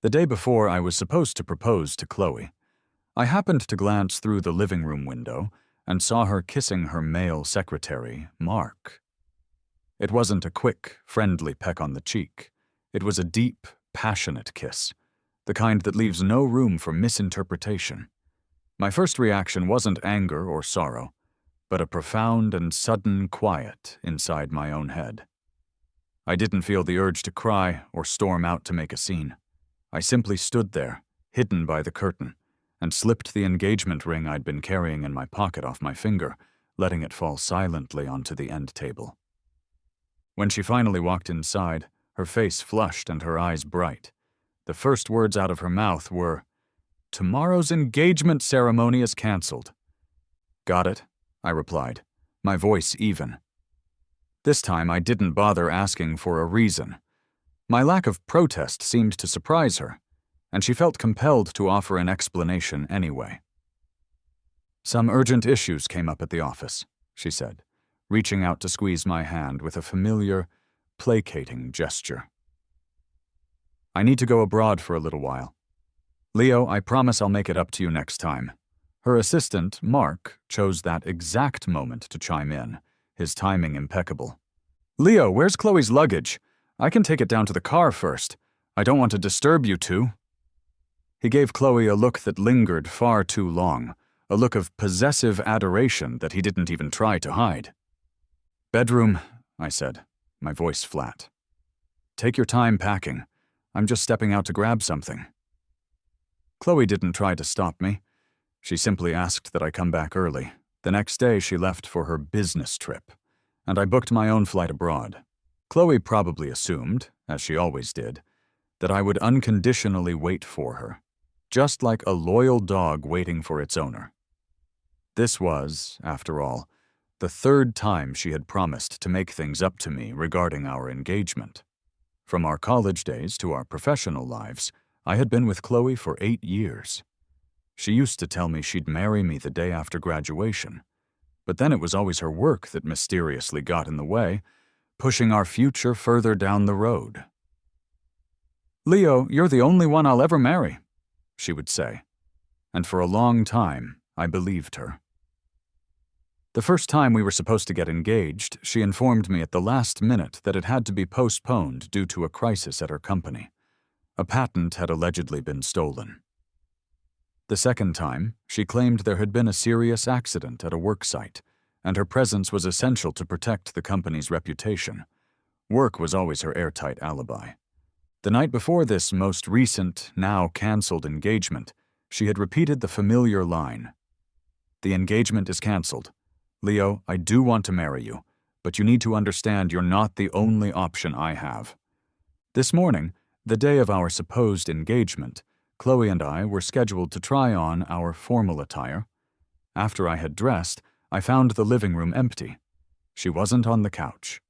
The day before I was supposed to propose to Khloe, I happened to glance through the living room window and saw her kissing her male secretary, Mark. It wasn't a quick, friendly peck on the cheek. It was a deep, passionate kiss, the kind that leaves no room for misinterpretation. My first reaction wasn't anger or sorrow, but a profound and sudden quiet inside my own head. I didn't feel the urge to cry or storm out to make a scene. I simply stood there, hidden by the curtain, and slipped the engagement ring I'd been carrying in my pocket off my finger, letting it fall silently onto the end table. When she finally walked inside, her face flushed and her eyes bright. The first words out of her mouth were, "Tomorrow's engagement ceremony is canceled." "Got it," I replied, my voice even. This time I didn't bother asking for a reason. My lack of protest seemed to surprise her, and she felt compelled to offer an explanation anyway. "Some urgent issues came up at the office," she said, reaching out to squeeze my hand with a familiar, placating gesture. "I need to go abroad for a little while. Leo, I promise I'll make it up to you next time." Her assistant, Mark, chose that exact moment to chime in, his timing impeccable. "Leo, where's Khloe's luggage? I can take it down to the car first. I don't want to disturb you two." He gave Khloe a look that lingered far too long, a look of possessive adoration that he didn't even try to hide. "Bedroom," I said, my voice flat. "Take your time packing. I'm just stepping out to grab something." Khloe didn't try to stop me. She simply asked that I come back early. The next day she left for her business trip, and I booked my own flight abroad. Khloe probably assumed, as she always did, that I would unconditionally wait for her, just like a loyal dog waiting for its owner. This was, after all, the third time she had promised to make things up to me regarding our engagement. From our college days to our professional lives, I had been with Khloe for 8 years. She used to tell me she'd marry me the day after graduation, but then it was always her work that mysteriously got in the way, pushing our future further down the road. "Leo, you're the only one I'll ever marry," she would say, and for a long time I believed her. The first time we were supposed to get engaged, she informed me at the last minute that it had to be postponed due to a crisis at her company. A patent had allegedly been stolen. The second time, she claimed there had been a serious accident at a work site, and her presence was essential to protect the company's reputation. Work was always her airtight alibi. The night before this most recent, now canceled engagement, she had repeated the familiar line. "The engagement is canceled. Leo, I do want to marry you, but you need to understand you're not the only option I have." This morning, the day of our supposed engagement, Khloe and I were scheduled to try on our formal attire. After I had dressed, I found the living room empty. She wasn't on the couch.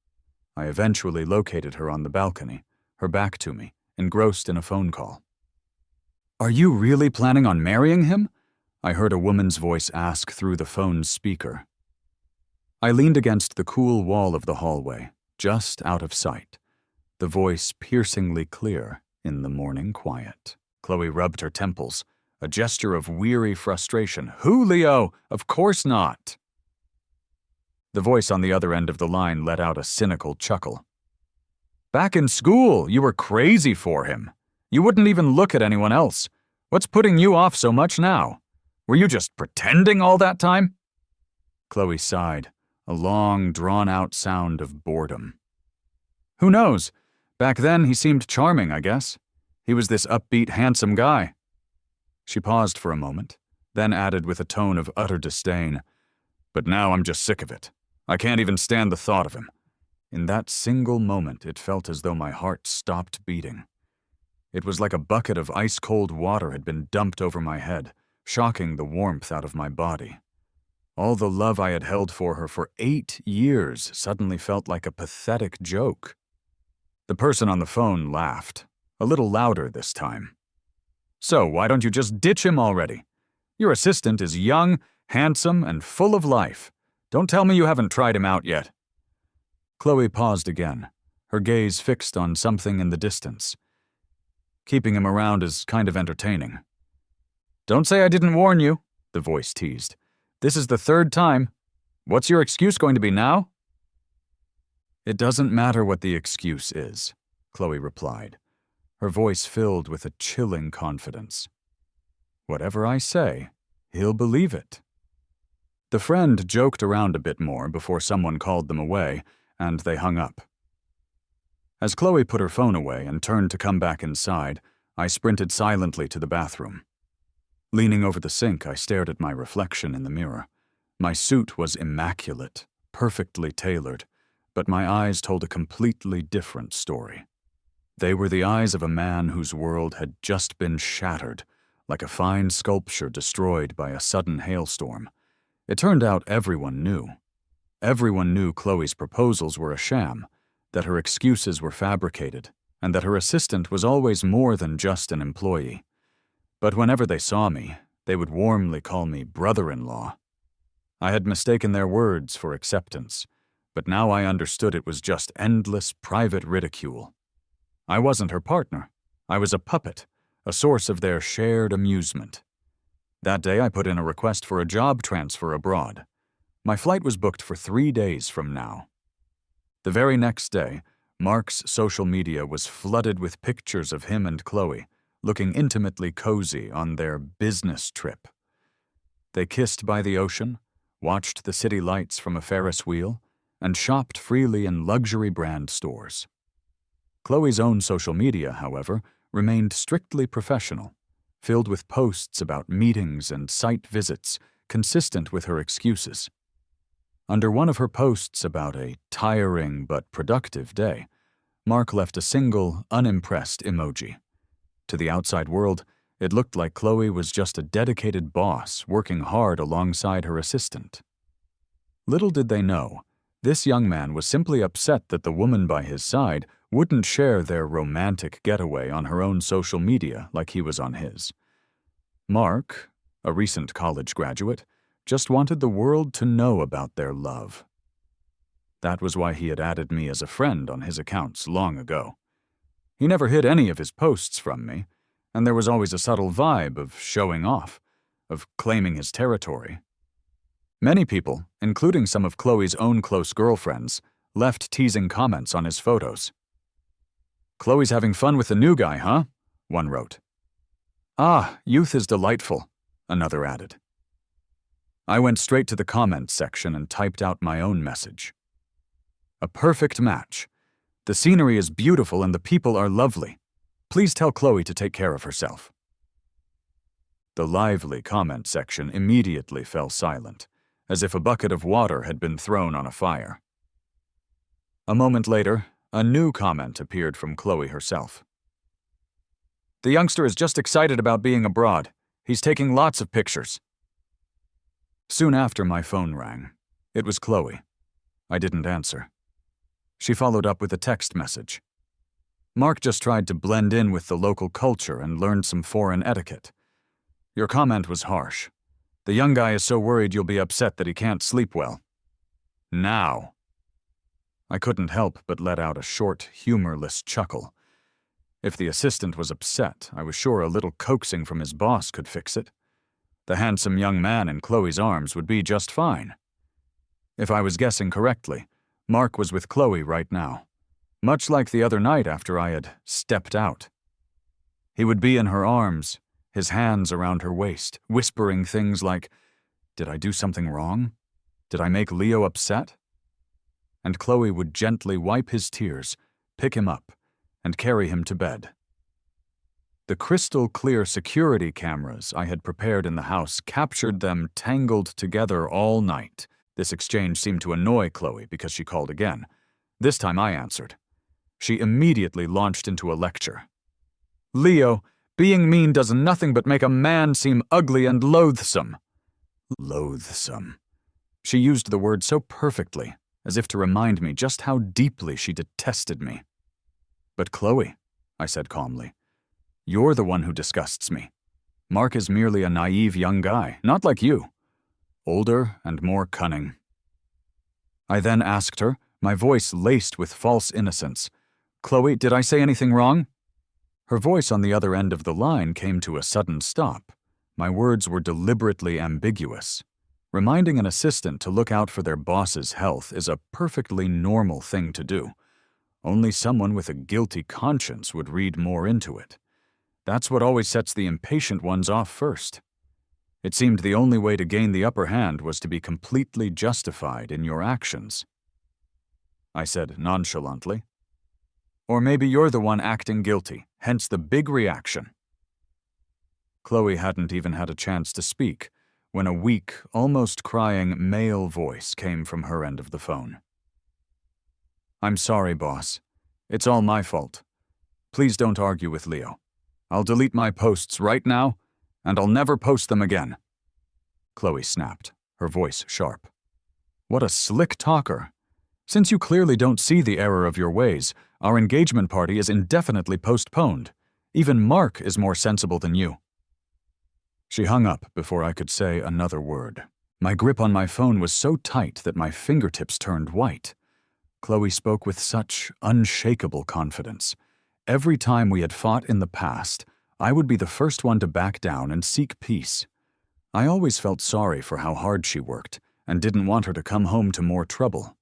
I eventually located her on the balcony, her back to me, engrossed in a phone call. "Are you really planning on marrying him?" I heard a woman's voice ask through the phone's speaker. I leaned against the cool wall of the hallway, just out of sight, the voice piercingly clear in the morning quiet. Khloe rubbed her temples, a gesture of weary frustration. "Who, Leo? Of course not." The voice on the other end of the line let out a cynical chuckle. "Back in school, you were crazy for him. You wouldn't even look at anyone else. What's putting you off so much now? Were you just pretending all that time?" Khloe sighed, a long, drawn-out sound of boredom. "Who knows? Back then he seemed charming, I guess. He was this upbeat, handsome guy." She paused for a moment, then added with a tone of utter disdain, "But now I'm just sick of it. I can't even stand the thought of him." In that single moment, it felt as though my heart stopped beating. It was like a bucket of ice-cold water had been dumped over my head, shocking the warmth out of my body. All the love I had held for her for 8 years suddenly felt like a pathetic joke. The person on the phone laughed, a little louder this time. "So why don't you just ditch him already? Your assistant is young, handsome, and full of life. Don't tell me you haven't tried him out yet." Khloe paused again, her gaze fixed on something in the distance. Keeping him around is kind of entertaining. Don't say I didn't warn you, the voice teased. This is the third time. What's your excuse going to be now? It doesn't matter what the excuse is, Khloe replied, her voice filled with a chilling confidence. Whatever I say, he'll believe it. The friend joked around a bit more before someone called them away, and they hung up. As Khloe put her phone away and turned to come back inside, I sprinted silently to the bathroom. Leaning over the sink, I stared at my reflection in the mirror. My suit was immaculate, perfectly tailored, but my eyes told a completely different story. They were the eyes of a man whose world had just been shattered, like a fine sculpture destroyed by a sudden hailstorm. It turned out everyone knew. Everyone knew Khloe's proposals were a sham, that her excuses were fabricated, and that her assistant was always more than just an employee. But whenever they saw me, they would warmly call me brother-in-law. I had mistaken their words for acceptance, but now I understood it was just endless private ridicule. I wasn't her partner. I was a puppet, a source of their shared amusement. That day I put in a request for a job transfer abroad. My flight was booked for 3 days from now. The very next day, Mark's social media was flooded with pictures of him and Khloe, looking intimately cozy on their business trip. They kissed by the ocean, watched the city lights from a Ferris wheel, and shopped freely in luxury brand stores. Khloe's own social media, however, remained strictly professional, filled with posts about meetings and site visits, consistent with her excuses. Under one of her posts about a tiring but productive day, Mark left a single, unimpressed emoji. To the outside world, it looked like Khloe was just a dedicated boss working hard alongside her assistant. Little did they know, this young man was simply upset that the woman by his side wouldn't share their romantic getaway on her own social media like he was on his. Mark, a recent college graduate, just wanted the world to know about their love. That was why he had added me as a friend on his accounts long ago. He never hid any of his posts from me, and there was always a subtle vibe of showing off, of claiming his territory. Many people, including some of Khloe's own close girlfriends, left teasing comments on his photos. "Khloe's having fun with the new guy, huh?" one wrote. "Ah, youth is delightful," another added. I went straight to the comments section and typed out my own message. "A perfect match. The scenery is beautiful and the people are lovely. Please tell Khloe to take care of herself." The lively comment section immediately fell silent, as if a bucket of water had been thrown on a fire. A moment later, a new comment appeared from Khloe herself. "The youngster is just excited about being abroad. He's taking lots of pictures." Soon after, my phone rang. It was Khloe. I didn't answer. She followed up with a text message. "Mark just tried to blend in with the local culture and learned some foreign etiquette. Your comment was harsh. The young guy is so worried you'll be upset that he can't sleep well. Now." I couldn't help but let out a short, humorless chuckle. If the assistant was upset, I was sure a little coaxing from his boss could fix it. The handsome young man in Khloe's arms would be just fine. If I was guessing correctly, Mark was with Khloe right now, much like the other night after I had stepped out. He would be in her arms, his hands around her waist, whispering things like, "Did I do something wrong? Did I make Leo upset?" And Khloe would gently wipe his tears, pick him up, and carry him to bed. The crystal-clear security cameras I had prepared in the house captured them tangled together all night. This exchange seemed to annoy Khloe because she called again. This time I answered. She immediately launched into a lecture. "Leo, being mean does nothing but make a man seem ugly and loathsome." Loathsome. She used the word so perfectly, as if to remind me just how deeply she detested me. "But Khloe," I said calmly, "you're the one who disgusts me. Mark is merely a naive young guy, not like you. Older and more cunning." I then asked her, my voice laced with false innocence, "Khloe, did I say anything wrong?" Her voice on the other end of the line came to a sudden stop. My words were deliberately ambiguous. Reminding an assistant to look out for their boss's health is a perfectly normal thing to do. Only someone with a guilty conscience would read more into it. That's what always sets the impatient ones off first. It seemed the only way to gain the upper hand was to be completely justified in your actions. I said nonchalantly. Or maybe you're the one acting guilty, hence the big reaction. Khloe hadn't even had a chance to speak when a weak, almost crying male voice came from her end of the phone. I'm sorry, boss. It's all my fault. Please don't argue with Leo. I'll delete my posts right now, and I'll never post them again. Khloe snapped, her voice sharp. What a slick talker. Since you clearly don't see the error of your ways, our engagement party is indefinitely postponed. Even Mark is more sensible than you. She hung up before I could say another word. My grip on my phone was so tight that my fingertips turned white. Khloe spoke with such unshakable confidence. Every time we had fought in the past, I would be the first one to back down and seek peace. I always felt sorry for how hard she worked and didn't want her to come home to more trouble.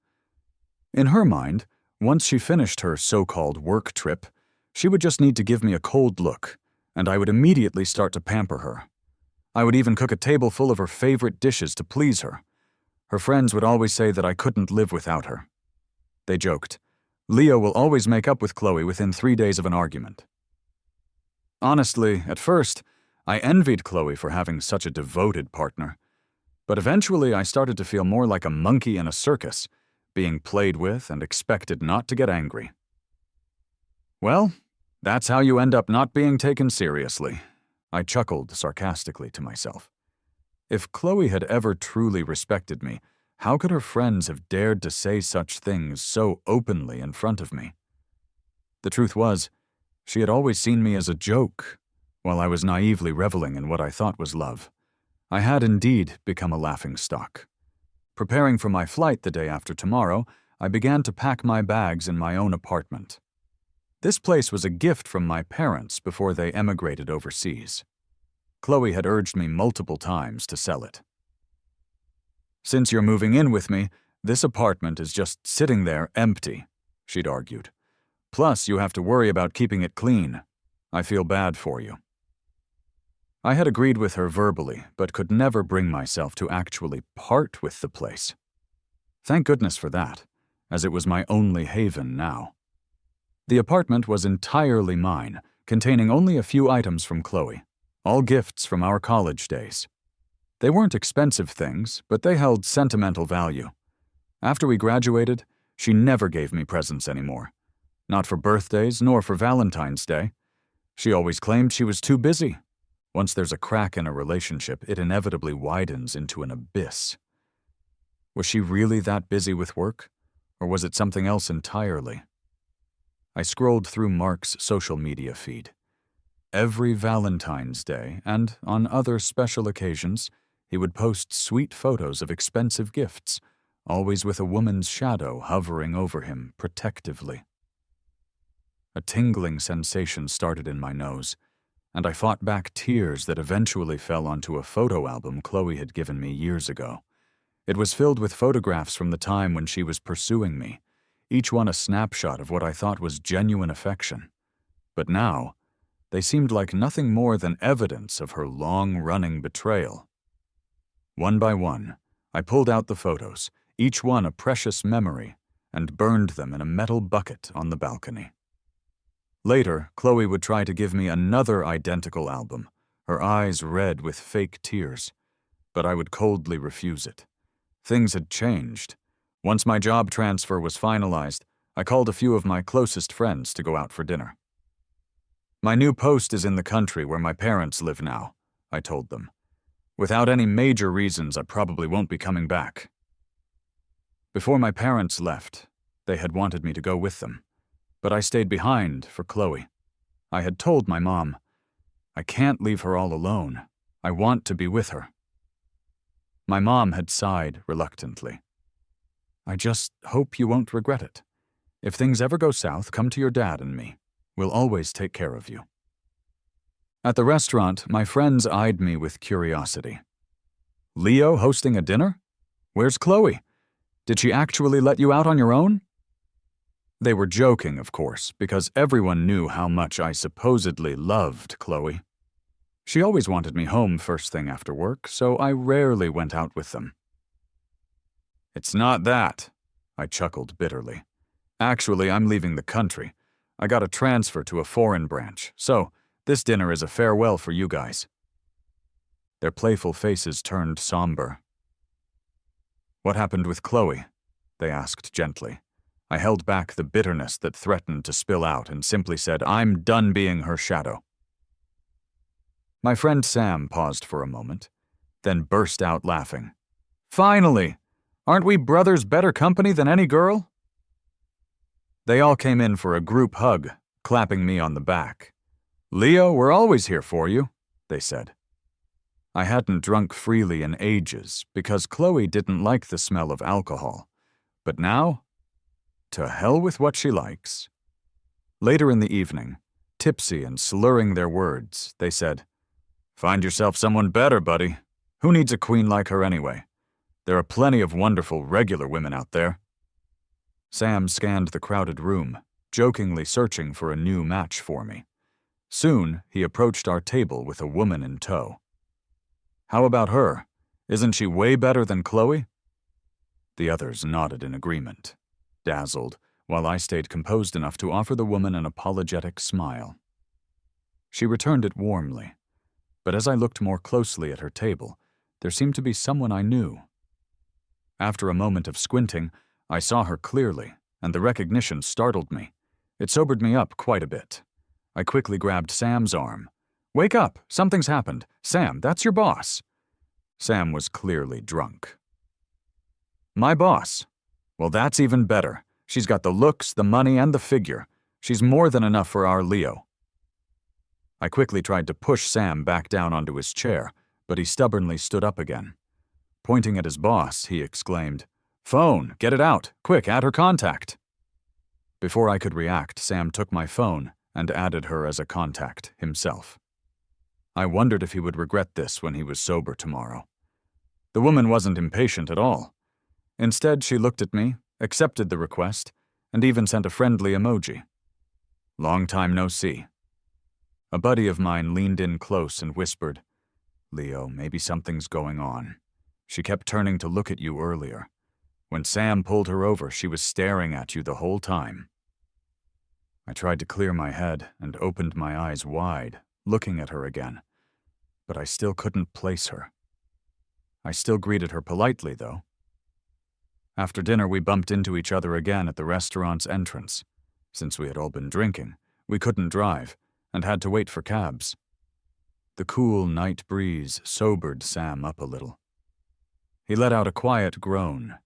In her mind, once she finished her so-called work trip, she would just need to give me a cold look, and I would immediately start to pamper her. I would even cook a table full of her favorite dishes to please her. Her friends would always say that I couldn't live without her. They joked, Leo will always make up with Khloe within 3 days of an argument. Honestly, at first, I envied Khloe for having such a devoted partner. But eventually I started to feel more like a monkey in a circus, being played with and expected not to get angry. Well, that's how you end up not being taken seriously. I chuckled sarcastically to myself. If Khloe had ever truly respected me, how could her friends have dared to say such things so openly in front of me? The truth was, she had always seen me as a joke, while I was naively reveling in what I thought was love. I had indeed become a laughingstock. Preparing for my flight the day after tomorrow, I began to pack my bags in my own apartment. This place was a gift from my parents before they emigrated overseas. Khloe had urged me multiple times to sell it. Since you're moving in with me, this apartment is just sitting there empty, she'd argued. Plus, you have to worry about keeping it clean. I feel bad for you. I had agreed with her verbally, but could never bring myself to actually part with the place. Thank goodness for that, as it was my only haven now. The apartment was entirely mine, containing only a few items from Khloe, all gifts from our college days. They weren't expensive things, but they held sentimental value. After we graduated, she never gave me presents anymore. Not for birthdays, nor for Valentine's Day. She always claimed she was too busy. Once there's a crack in a relationship, it inevitably widens into an abyss. Was she really that busy with work, or was it something else entirely? I scrolled through Mark's social media feed. Every Valentine's Day, and on other special occasions, he would post sweet photos of expensive gifts, always with a woman's shadow hovering over him protectively. A tingling sensation started in my nose, and I fought back tears that eventually fell onto a photo album Khloe had given me years ago. It was filled with photographs from the time when she was pursuing me, each one a snapshot of what I thought was genuine affection. But now, they seemed like nothing more than evidence of her long-running betrayal. One by one, I pulled out the photos, each one a precious memory, and burned them in a metal bucket on the balcony. Later, Khloe would try to give me another identical album, her eyes red with fake tears, but I would coldly refuse it. Things had changed. Once my job transfer was finalized, I called a few of my closest friends to go out for dinner. My new post is in the country where my parents live now, I told them. Without any major reasons, I probably won't be coming back. Before my parents left, they had wanted me to go with them, but I stayed behind for Khloe. I had told my mom, I can't leave her all alone. I want to be with her. My mom had sighed reluctantly. I just hope you won't regret it. If things ever go south, come to your dad and me. We'll always take care of you. At the restaurant, my friends eyed me with curiosity. Leo hosting a dinner? Where's Khloe? Did she actually let you out on your own? They were joking, of course, because everyone knew how much I supposedly loved Khloe. She always wanted me home first thing after work, so I rarely went out with them. It's not that, I chuckled bitterly. Actually, I'm leaving the country. I got a transfer to a foreign branch, so this dinner is a farewell for you guys. Their playful faces turned somber. What happened with Khloe? They asked gently. I held back the bitterness that threatened to spill out and simply said, I'm done being her shadow. My friend Sam paused for a moment, then burst out laughing. Finally! Aren't we brothers better company than any girl? They all came in for a group hug, clapping me on the back. Leo, we're always here for you, they said. I hadn't drunk freely in ages because Khloe didn't like the smell of alcohol. But now, to hell with what she likes. Later in the evening, tipsy and slurring their words, they said, Find yourself someone better, buddy. Who needs a queen like her anyway? There are plenty of wonderful regular women out there. Sam scanned the crowded room, jokingly searching for a new match for me. Soon, he approached our table with a woman in tow. How about her? Isn't she way better than Khloe? The others nodded in agreement, dazzled, while I stayed composed enough to offer the woman an apologetic smile. She returned it warmly, but as I looked more closely at her table, there seemed to be someone I knew. After a moment of squinting, I saw her clearly, and the recognition startled me. It sobered me up quite a bit. I quickly grabbed Sam's arm. Wake up! Something's happened. Sam, that's your boss. Sam was clearly drunk. My boss? Well, that's even better. She's got the looks, the money, and the figure. She's more than enough for our Leo. I quickly tried to push Sam back down onto his chair, but he stubbornly stood up again. Pointing at his boss, he exclaimed, Phone, get it out, quick, add her contact. Before I could react, Sam took my phone and added her as a contact himself. I wondered if he would regret this when he was sober tomorrow. The woman wasn't impatient at all. Instead, she looked at me, accepted the request, and even sent a friendly emoji. Long time no see. A buddy of mine leaned in close and whispered, Leo, maybe something's going on. She kept turning to look at you earlier. When Sam pulled her over, she was staring at you the whole time. I tried to clear my head and opened my eyes wide, looking at her again, but I still couldn't place her. I still greeted her politely, though. After dinner, we bumped into each other again at the restaurant's entrance. Since we had all been drinking, we couldn't drive and had to wait for cabs. The cool night breeze sobered Sam up a little. He let out a quiet groan,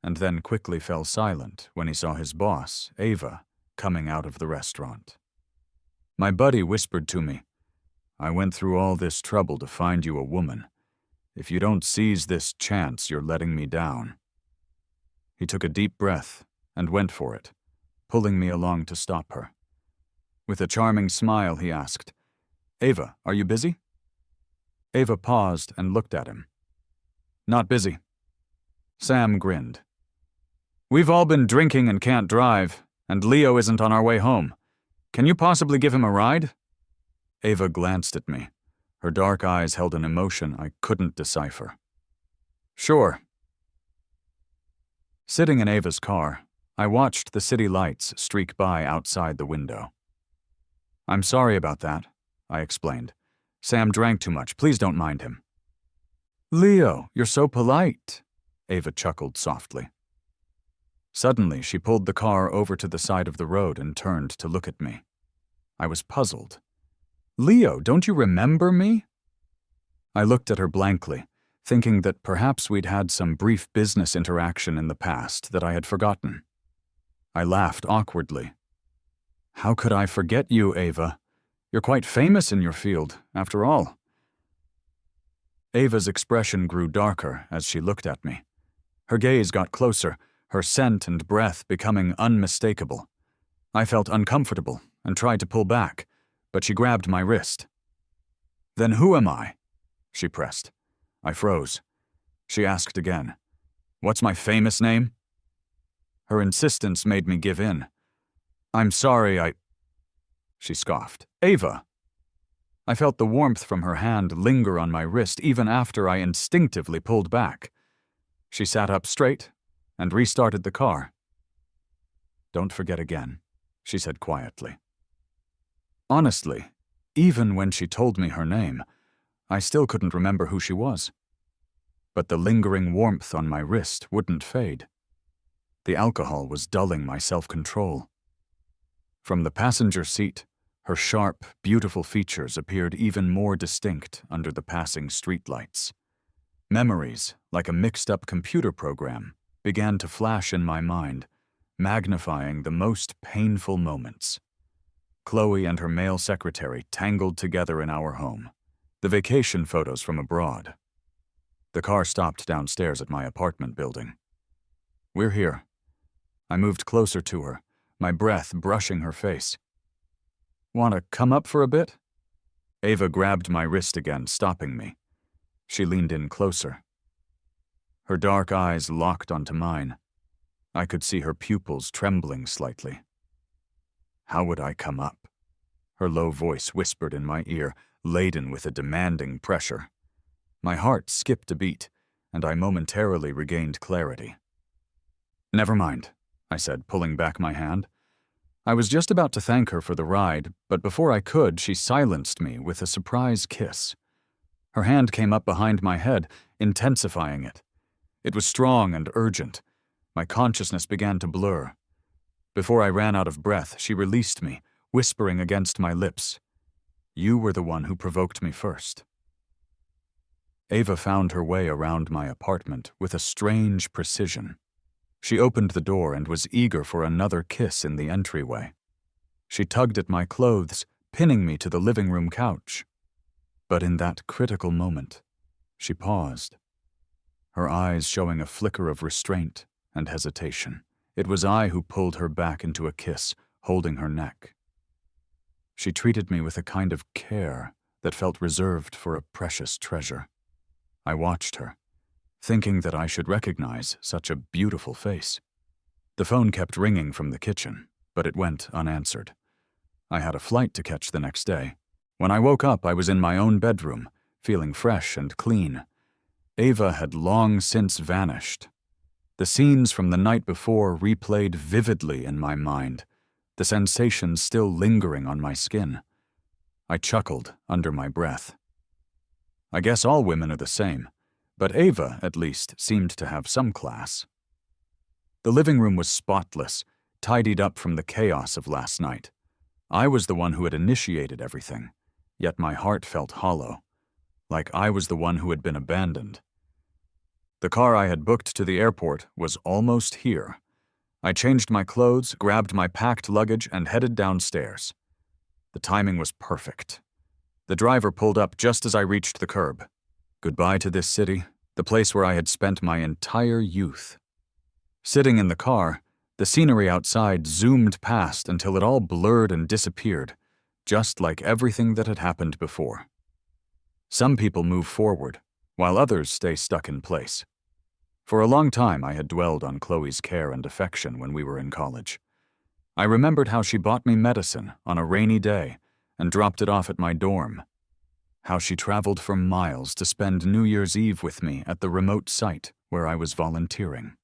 and then quickly fell silent when he saw his boss, Ava, coming out of the restaurant. My buddy whispered to me, I went through all this trouble to find you a woman. If you don't seize this chance, you're letting me down. He took a deep breath and went for it, pulling me along to stop her. With a charming smile, he asked, Ava, are you busy? Ava paused and looked at him. Not busy. Sam grinned. We've all been drinking and can't drive, and Leo isn't on our way home. Can you possibly give him a ride? Ava glanced at me. Her dark eyes held an emotion I couldn't decipher. Sure. Sitting in Ava's car, I watched the city lights streak by outside the window. I'm sorry about that, I explained. Sam drank too much. Please don't mind him. Leo, you're so polite, Ava chuckled softly. Suddenly, she pulled the car over to the side of the road and turned to look at me. I was puzzled. Leo, don't you remember me? I looked at her blankly, thinking that perhaps we'd had some brief business interaction in the past that I had forgotten. I laughed awkwardly. How could I forget you, Ava? You're quite famous in your field, after all. Ava's expression grew darker as she looked at me. Her gaze got closer, her scent and breath becoming unmistakable. I felt uncomfortable and tried to pull back, but she grabbed my wrist. Then who am I? She pressed. I froze. She asked again. What's my famous name? Her insistence made me give in. I'm sorry, She scoffed. Ava. I felt the warmth from her hand linger on my wrist even after I instinctively pulled back. She sat up straight and restarted the car. Don't forget again, she said quietly. Honestly, even when she told me her name, I still couldn't remember who she was. But the lingering warmth on my wrist wouldn't fade. The alcohol was dulling my self-control. From the passenger seat, her sharp, beautiful features appeared even more distinct under the passing streetlights. Memories, like a mixed-up computer program, began to flash in my mind, magnifying the most painful moments. Khloe and her male secretary tangled together in our home. The vacation photos from abroad. The car stopped downstairs at my apartment building. We're here. I moved closer to her, my breath brushing her face. Want to come up for a bit? Ava grabbed my wrist again, stopping me. She leaned in closer. Her dark eyes locked onto mine. I could see her pupils trembling slightly. How would I come up? Her low voice whispered in my ear, laden with a demanding pressure. My heart skipped a beat, and I momentarily regained clarity. Never mind, I said, pulling back my hand. I was just about to thank her for the ride, but before I could, she silenced me with a surprise kiss. Her hand came up behind my head, intensifying it. It was strong and urgent. My consciousness began to blur. Before I ran out of breath, she released me, whispering against my lips, "You were the one who provoked me first." Ava found her way around my apartment with a strange precision. She opened the door and was eager for another kiss in the entryway. She tugged at my clothes, pinning me to the living room couch. But in that critical moment, she paused, her eyes showing a flicker of restraint and hesitation. It was I who pulled her back into a kiss, holding her neck. She treated me with a kind of care that felt reserved for a precious treasure. I watched her, thinking that I should recognize such a beautiful face. The phone kept ringing from the kitchen, but it went unanswered. I had a flight to catch the next day. When I woke up, I was in my own bedroom, feeling fresh and clean. Ava had long since vanished. The scenes from the night before replayed vividly in my mind, the sensations still lingering on my skin. I chuckled under my breath. I guess all women are the same, but Ava, at least, seemed to have some class. The living room was spotless, tidied up from the chaos of last night. I was the one who had initiated everything, yet my heart felt hollow, like I was the one who had been abandoned. The car I had booked to the airport was almost here. I changed my clothes, grabbed my packed luggage, and headed downstairs. The timing was perfect. The driver pulled up just as I reached the curb. Goodbye to this city, the place where I had spent my entire youth. Sitting in the car, the scenery outside zoomed past until it all blurred and disappeared, just like everything that had happened before. Some people move forward, while others stay stuck in place. For a long time, I had dwelled on Khloe's care and affection when we were in college. I remembered how she bought me medicine on a rainy day and dropped it off at my dorm. How she traveled for miles to spend New Year's Eve with me at the remote site where I was volunteering.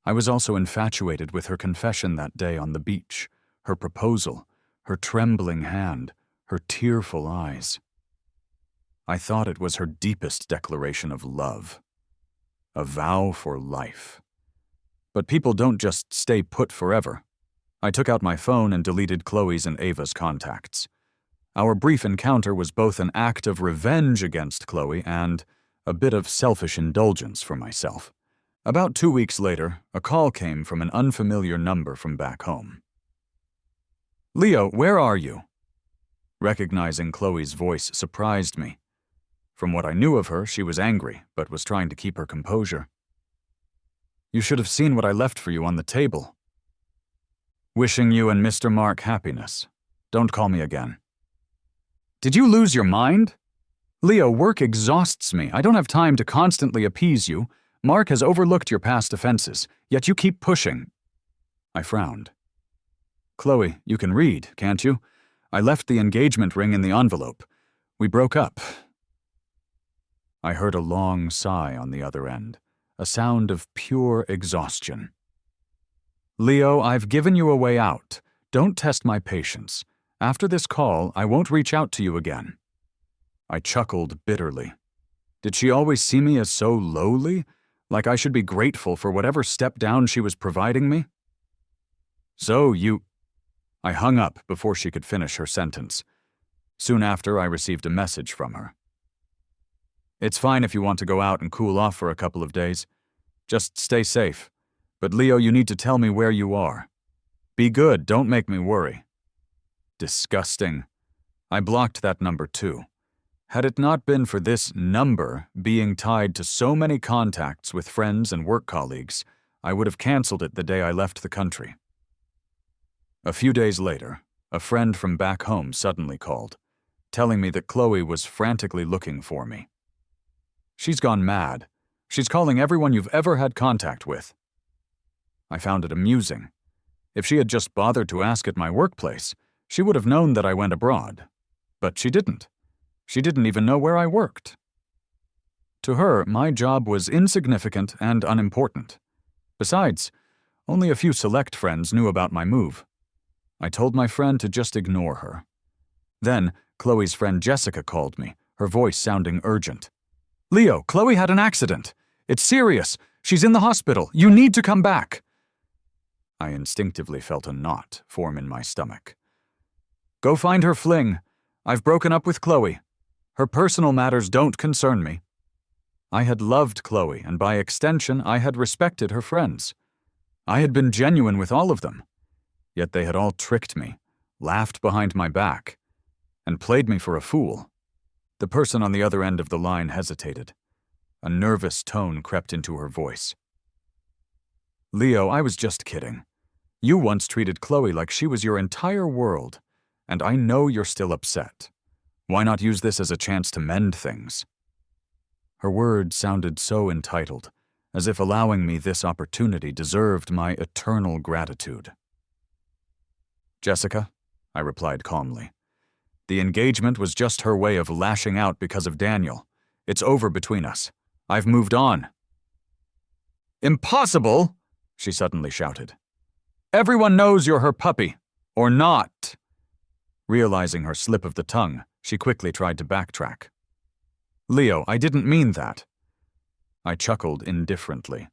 I was also infatuated with her confession that day on the beach, her proposal, her trembling hand, her tearful eyes. I thought it was her deepest declaration of love. A vow for life. But people don't just stay put forever. I took out my phone and deleted Khloe's and Ava's contacts. Our brief encounter was both an act of revenge against Khloe and a bit of selfish indulgence for myself. About 2 weeks later, a call came from an unfamiliar number from back home. "Leo, where are you?" Recognizing Khloe's voice surprised me. From what I knew of her, she was angry, but was trying to keep her composure. "You should have seen what I left for you on the table." "Wishing you and Mr. Mark happiness. Don't call me again." "Did you lose your mind?" Leo, work exhausts me. I don't have time to constantly appease you. Mark has overlooked your past offenses, yet you keep pushing. I frowned. Khloe, you can read, can't you? I left the engagement ring in the envelope. We broke up. I heard a long sigh on the other end, a sound of pure exhaustion. Leo, I've given you a way out. Don't test my patience. After this call, I won't reach out to you again. I chuckled bitterly. Did she always see me as so lowly? Like I should be grateful for whatever step down she was providing me? So you... I hung up before she could finish her sentence. Soon after, I received a message from her. It's fine if you want to go out and cool off for a couple of days. Just stay safe. But Leo, you need to tell me where you are. Be good, don't make me worry. Disgusting. I blocked that number too. Had it not been for this number being tied to so many contacts with friends and work colleagues, I would have canceled it the day I left the country. A few days later, a friend from back home suddenly called, telling me that Khloe was frantically looking for me. She's gone mad. She's calling everyone you've ever had contact with. I found it amusing. If she had just bothered to ask at my workplace, she would have known that I went abroad. But she didn't. She didn't even know where I worked. To her, my job was insignificant and unimportant. Besides, only a few select friends knew about my move. I told my friend to just ignore her. Then, Khloe's friend Jessica called me, her voice sounding urgent. Leo, Khloe had an accident. It's serious. She's in the hospital. You need to come back. I instinctively felt a knot form in my stomach. Go find her fling. I've broken up with Khloe. Her personal matters don't concern me. I had loved Khloe, and by extension, I had respected her friends. I had been genuine with all of them. Yet they had all tricked me, laughed behind my back, and played me for a fool. The person on the other end of the line hesitated. A nervous tone crept into her voice. Leo, I was just kidding. You once treated Khloe like she was your entire world, and I know you're still upset. Why not use this as a chance to mend things? Her words sounded so entitled, as if allowing me this opportunity deserved my eternal gratitude. Jessica, I replied calmly. The engagement was just her way of lashing out because of Daniel. It's over between us. I've moved on. Impossible, she suddenly shouted. Everyone knows you're her puppy. Or not. Realizing her slip of the tongue, she quickly tried to backtrack. Leo, I didn't mean that. I chuckled indifferently,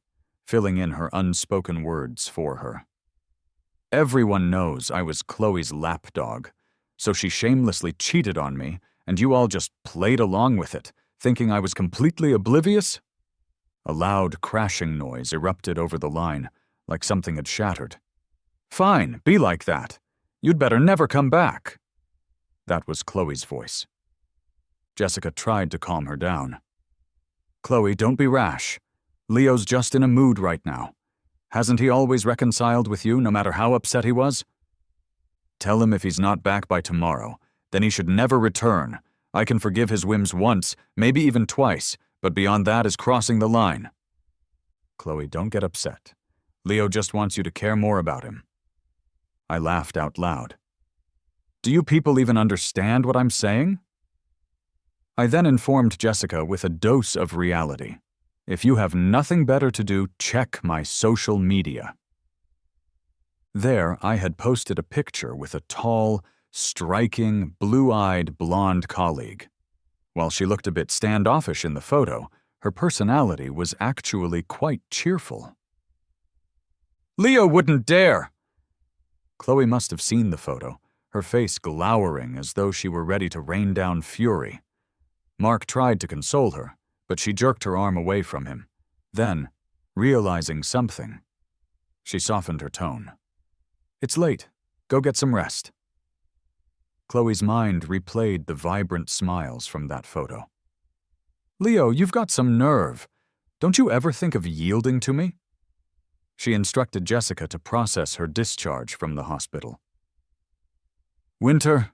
filling in her unspoken words for her. Everyone knows I was Khloe's lapdog, so she shamelessly cheated on me, and you all just played along with it, thinking I was completely oblivious? A loud crashing noise erupted over the line, like something had shattered. Fine, be like that. You'd better never come back. That was Khloe's voice. Jessica tried to calm her down. Khloe, don't be rash. Leo's just in a mood right now. Hasn't he always reconciled with you, no matter how upset he was? Tell him if he's not back by tomorrow, then he should never return. I can forgive his whims once, maybe even twice, but beyond that is crossing the line. Khloe, don't get upset. Leo just wants you to care more about him. I laughed out loud. Do you people even understand what I'm saying? I then informed Jessica with a dose of reality. If you have nothing better to do, check my social media. There, I had posted a picture with a tall, striking, blue-eyed, blonde colleague. While she looked a bit standoffish in the photo, her personality was actually quite cheerful. Leo wouldn't dare! Khloe must have seen the photo, her face glowering as though she were ready to rain down fury. Mark tried to console her, but she jerked her arm away from him. Then, realizing something, she softened her tone. It's late. Go get some rest. Khloe's mind replayed the vibrant smiles from that photo. Leo, you've got some nerve. Don't you ever think of yielding to me? She instructed Jessica to process her discharge from the hospital. Winter,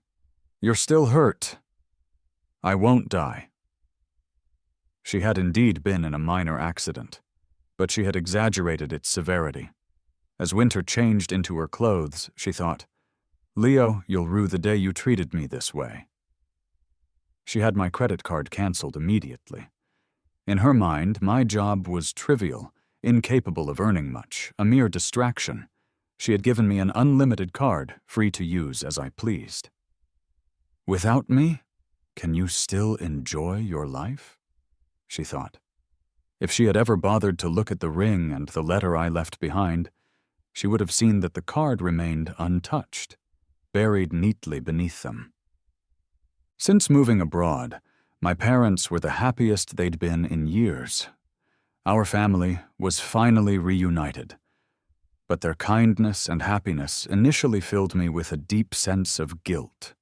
you're still hurt. I won't die. She had indeed been in a minor accident, but she had exaggerated its severity. As winter changed into her clothes, she thought, "Leo, you'll rue the day you treated me this way." She had my credit card canceled immediately. In her mind, my job was trivial, incapable of earning much, a mere distraction. She had given me an unlimited card, free to use as I pleased. "Without me, can you still enjoy your life?" she thought. If she had ever bothered to look at the ring and the letter I left behind, she would have seen that the card remained untouched, buried neatly beneath them. Since moving abroad, my parents were the happiest they'd been in years. Our family was finally reunited, but their kindness and happiness initially filled me with a deep sense of guilt.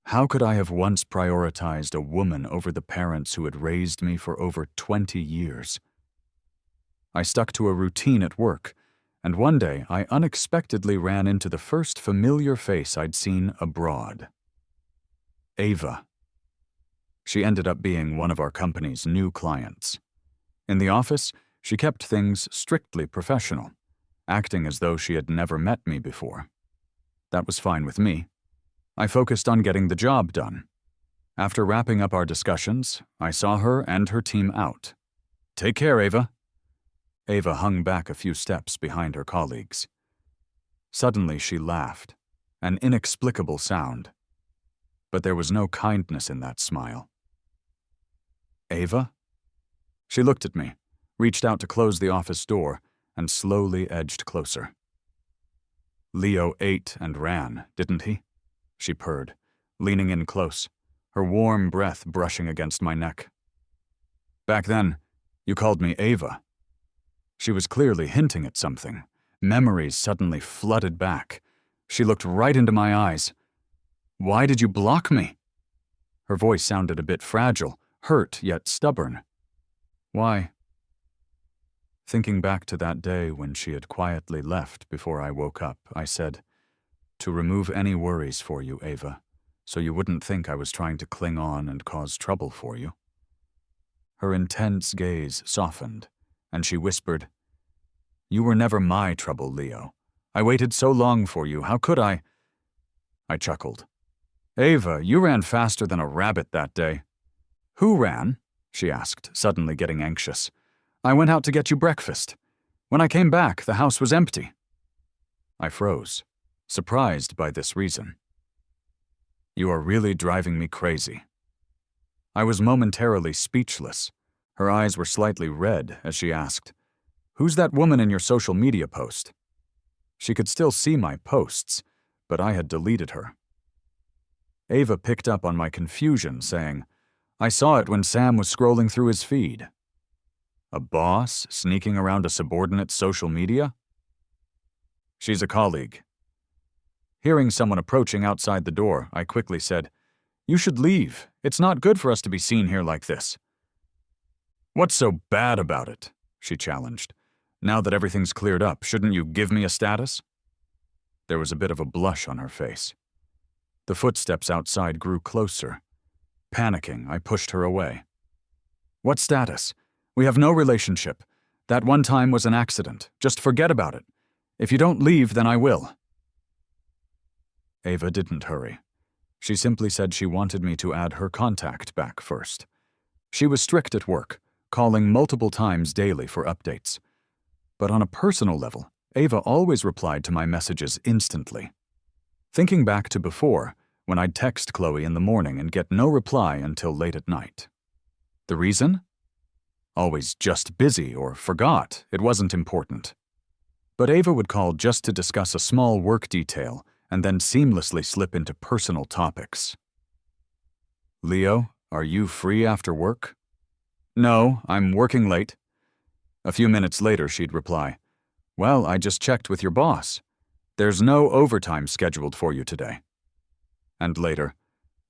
How could I have once prioritized a woman over the parents who had raised me for over 20 years? I stuck to a routine at work, and one day I unexpectedly ran into the first familiar face I'd seen abroad. Ava. She ended up being one of our company's new clients. In the office, she kept things strictly professional, acting as though she had never met me before. That was fine with me. I focused on getting the job done. After wrapping up our discussions, I saw her and her team out. "Take care, Ava." Ava hung back a few steps behind her colleagues. Suddenly she laughed, an inexplicable sound. But there was no kindness in that smile. "Ava?" She looked at me, reached out to close the office door, and slowly edged closer. "Leo ate and ran, didn't he?" she purred, leaning in close, her warm breath brushing against my neck. "Back then, you called me Ava." She was clearly hinting at something. Memories suddenly flooded back. She looked right into my eyes. "Why did you block me?" Her voice sounded a bit fragile, hurt yet stubborn. "Why?" Thinking back to that day when she had quietly left before I woke up, I said, "To remove any worries for you, Ava, so you wouldn't think I was trying to cling on and cause trouble for you." Her intense gaze softened, and she whispered, "You were never my trouble, Leo. I waited so long for you, how could I?" I chuckled. "Ava, you ran faster than a rabbit that day." "Who ran?" she asked, suddenly getting anxious. "I went out to get you breakfast. When I came back, the house was empty." I froze, surprised by this reason. "You are really driving me crazy." I was momentarily speechless. Her eyes were slightly red as she asked, "Who's that woman in your social media post?" She could still see my posts, but I had deleted her. Ava picked up on my confusion, saying, "I saw it when Sam was scrolling through his feed." A boss sneaking around a subordinate's social media? "She's a colleague." Hearing someone approaching outside the door, I quickly said, "You should leave. It's not good for us to be seen here like this." "What's so bad about it?" she challenged. "Now that everything's cleared up, shouldn't you give me a status?" There was a bit of a blush on her face. The footsteps outside grew closer. Panicking, I pushed her away. "What status? We have no relationship. That one time was an accident. Just forget about it. If you don't leave, then I will." Ava didn't hurry. She simply said she wanted me to add her contact back first. She was strict at work, calling multiple times daily for updates. But on a personal level, Ava always replied to my messages instantly. Thinking back to before, when I'd text Khloe in the morning and get no reply until late at night. The reason? Always just busy or forgot. It wasn't important. But Ava would call just to discuss a small work detail and then seamlessly slip into personal topics. "Leo, are you free after work?" "No, I'm working late." A few minutes later, she'd reply, "Well, I just checked with your boss. There's no overtime scheduled for you today." And later,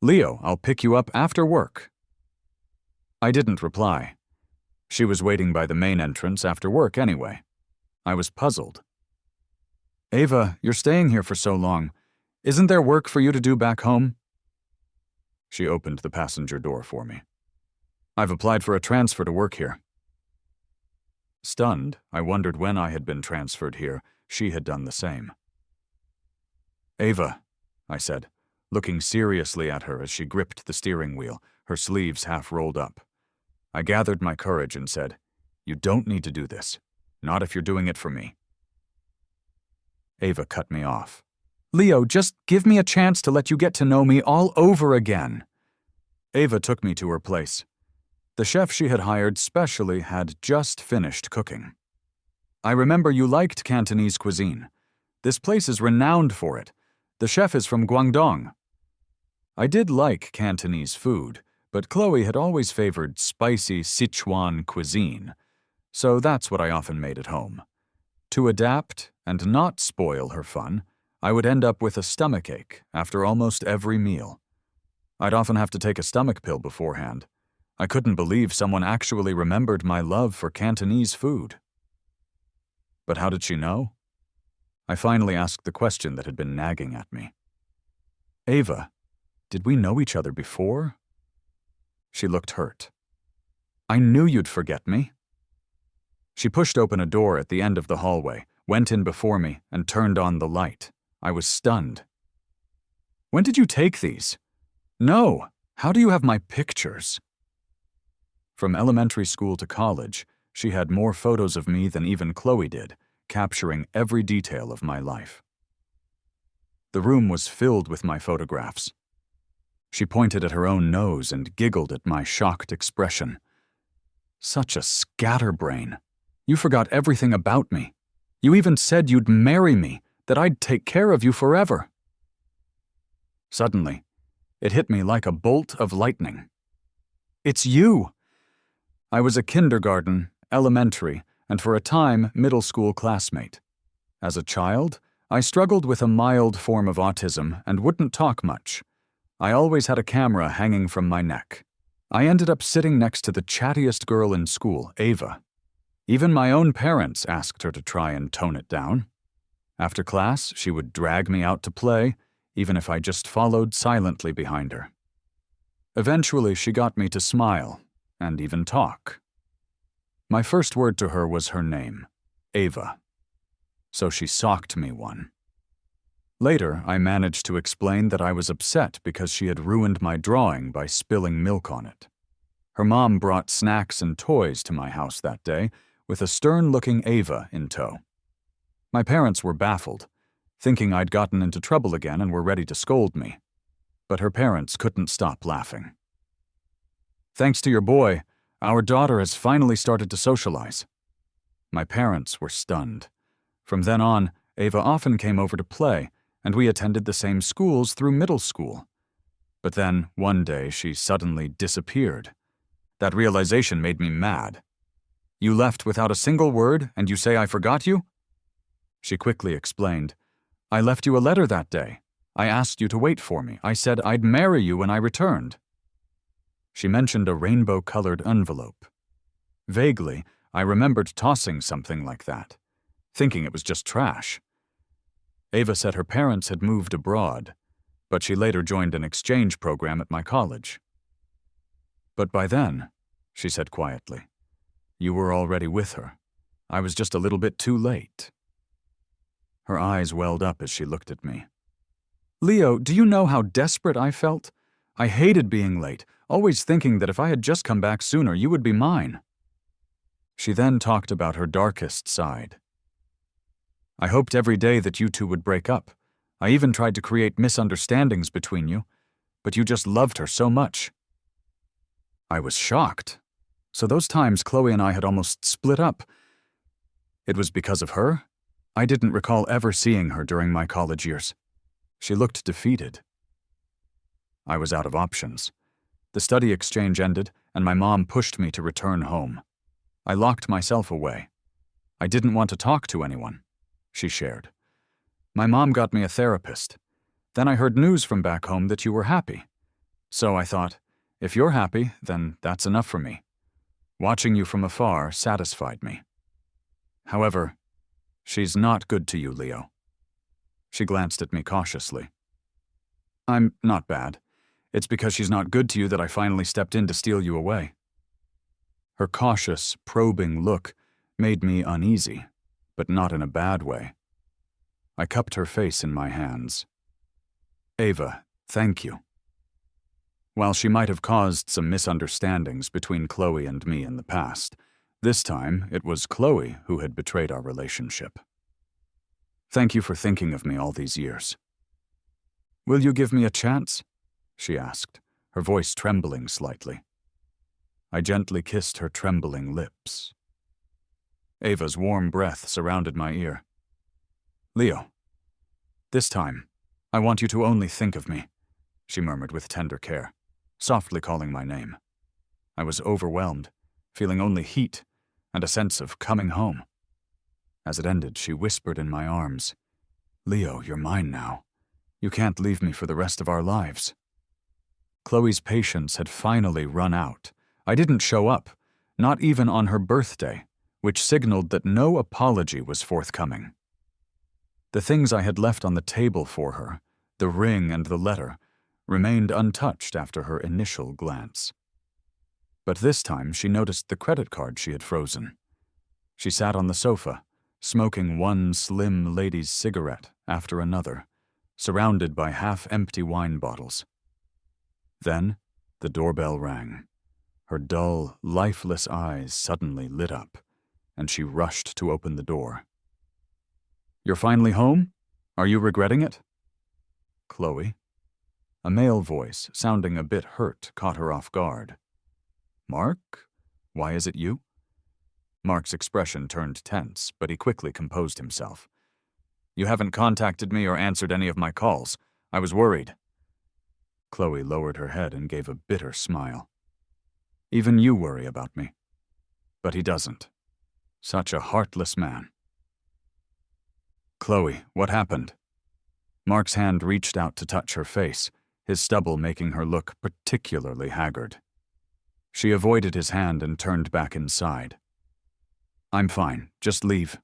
"Leo, I'll pick you up after work." I didn't reply. She was waiting by the main entrance after work anyway. I was puzzled. "Ava, you're staying here for so long. Isn't there work for you to do back home?" She opened the passenger door for me. I've applied for a transfer to work here. Stunned, I wondered when I had been transferred here. She had done the same. Ava, I said, looking seriously at her as she gripped the steering wheel, her sleeves half rolled up. I gathered my courage and said, "You don't need to do this. Not if you're doing it for me." Ava cut me off. "Leo, just give me a chance to let you get to know me all over again." Ava took me to her place. The chef she had hired specially had just finished cooking. "I remember you liked Cantonese cuisine. This place is renowned for it. The chef is from Guangdong." I did like Cantonese food, but Khloe had always favored spicy Sichuan cuisine, so that's what I often made at home. To adapt and not spoil her fun, I would end up with a stomachache after almost every meal. I'd often have to take a stomach pill beforehand. I couldn't believe someone actually remembered my love for Cantonese food. But how did she know? I finally asked the question that had been nagging at me. "Ava, did we know each other before?" She looked hurt. "I knew you'd forget me." She pushed open a door at the end of the hallway, went in before me, and turned on the light. I was stunned. "When did you take these?" "No, how do you have my pictures?" From elementary school to college, she had more photos of me than even Khloe did, capturing every detail of my life. The room was filled with my photographs. She pointed at her own nose and giggled at my shocked expression. "Such a scatterbrain. You forgot everything about me. You even said you'd marry me, that I'd take care of you forever." Suddenly, it hit me like a bolt of lightning. "It's you!" I was a kindergarten, elementary, and for a time, middle school classmate. As a child, I struggled with a mild form of autism and wouldn't talk much. I always had a camera hanging from my neck. I ended up sitting next to the chattiest girl in school, Ava. Even my own parents asked her to try and tone it down. After class, she would drag me out to play, even if I just followed silently behind her. Eventually, she got me to smile and even talk. My first word to her was her name, Ava. So she socked me one. Later, I managed to explain that I was upset because she had ruined my drawing by spilling milk on it. Her mom brought snacks and toys to my house that day, with a stern-looking Ava in tow. My parents were baffled, thinking I'd gotten into trouble again and were ready to scold me. But her parents couldn't stop laughing. "Thanks to your boy, our daughter has finally started to socialize." My parents were stunned. From then on, Ava often came over to play, and we attended the same schools through middle school. But then, one day, she suddenly disappeared. That realization made me mad. "You left without a single word, and you say I forgot you?" She quickly explained, "I left you a letter that day. I asked you to wait for me. I said I'd marry you when I returned." She mentioned a rainbow-colored envelope. Vaguely, I remembered tossing something like that, thinking it was just trash. Ava said her parents had moved abroad, but she later joined an exchange program at my college. "But by then," she said quietly, "you were already with her. I was just a little bit too late." Her eyes welled up as she looked at me. "Leo, do you know how desperate I felt? I hated being late, always thinking that if I had just come back sooner, you would be mine." She then talked about her darkest side. "I hoped every day that you two would break up. I even tried to create misunderstandings between you, but you just loved her so much." I was shocked. So those times Khloe and I had almost split up. It was because of her? I didn't recall ever seeing her during my college years. She looked defeated. I was out of options. The study exchange ended, and my mom pushed me to return home. I locked myself away. I didn't want to talk to anyone, she shared. My mom got me a therapist. Then I heard news from back home that you were happy. So I thought, if you're happy, then that's enough for me. Watching you from afar satisfied me. However, she's not good to you, Leo. She glanced at me cautiously. I'm not bad. It's because she's not good to you that I finally stepped in to steal you away. Her cautious, probing look made me uneasy, but not in a bad way. I cupped her face in my hands. "Ava, thank you." While she might have caused some misunderstandings between Khloe and me in the past, this time it was Khloe who had betrayed our relationship. "Thank you for thinking of me all these years." "Will you give me a chance?" she asked, her voice trembling slightly. I gently kissed her trembling lips. Ava's warm breath surrounded my ear. "Leo, this time, I want you to only think of me," she murmured with tender care, softly calling my name. I was overwhelmed, feeling only heat and a sense of coming home. As it ended, she whispered in my arms, "Leo, you're mine now. You can't leave me for the rest of our lives." Khloe's patience had finally run out. I didn't show up, not even on her birthday, which signaled that no apology was forthcoming. The things I had left on the table for her, the ring and the letter, remained untouched after her initial glance. But this time she noticed the credit card she had frozen. She sat on the sofa, smoking one slim lady's cigarette after another, surrounded by half-empty wine bottles. Then the doorbell rang. Her dull, lifeless eyes suddenly lit up, and she rushed to open the door. "You're finally home? Are you regretting it?" "Khloe?" A male voice, sounding a bit hurt, caught her off guard. "Mark? Why is it you?" Mark's expression turned tense, but he quickly composed himself. "You haven't contacted me or answered any of my calls. I was worried." Khloe lowered her head and gave a bitter smile. "Even you worry about me." But he doesn't. Such a heartless man. "Khloe, what happened?" Mark's hand reached out to touch her face, his stubble making her look particularly haggard. She avoided his hand and turned back inside. "I'm fine. Just leave."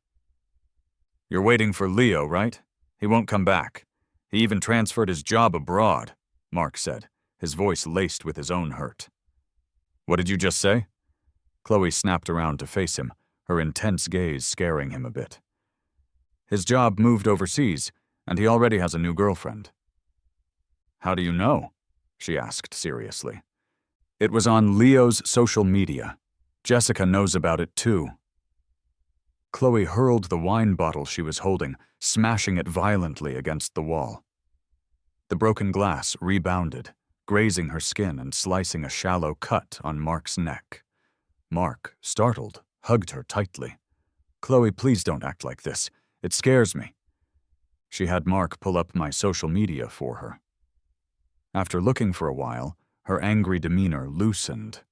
"You're waiting for Leo, right? He won't come back. He even transferred his job abroad," Mark said, his voice laced with his own hurt. "What did you just say?" Khloe snapped around to face him, her intense gaze scaring him a bit. "His job moved overseas, and he already has a new girlfriend." "How do you know?" she asked seriously. "It was on Leo's social media. Jessica knows about it too." Khloe hurled the wine bottle she was holding, smashing it violently against the wall. The broken glass rebounded, grazing her skin and slicing a shallow cut on Mark's neck. Mark, startled, hugged her tightly. "Khloe, please don't act like this. It scares me." She had Mark pull up my social media for her. After looking for a while, her angry demeanor loosened.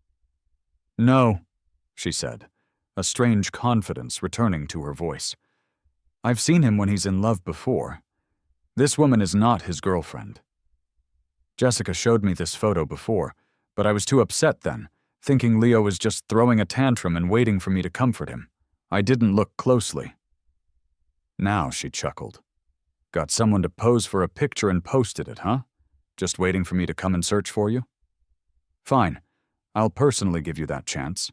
"No," she said, a strange confidence returning to her voice. "I've seen him when he's in love before. This woman is not his girlfriend. Jessica showed me this photo before, but I was too upset then, thinking Leo was just throwing a tantrum and waiting for me to comfort him. I didn't look closely." Now she chuckled. "Got someone to pose for a picture and posted it, huh? Just waiting for me to come and search for you? Fine, I'll personally give you that chance."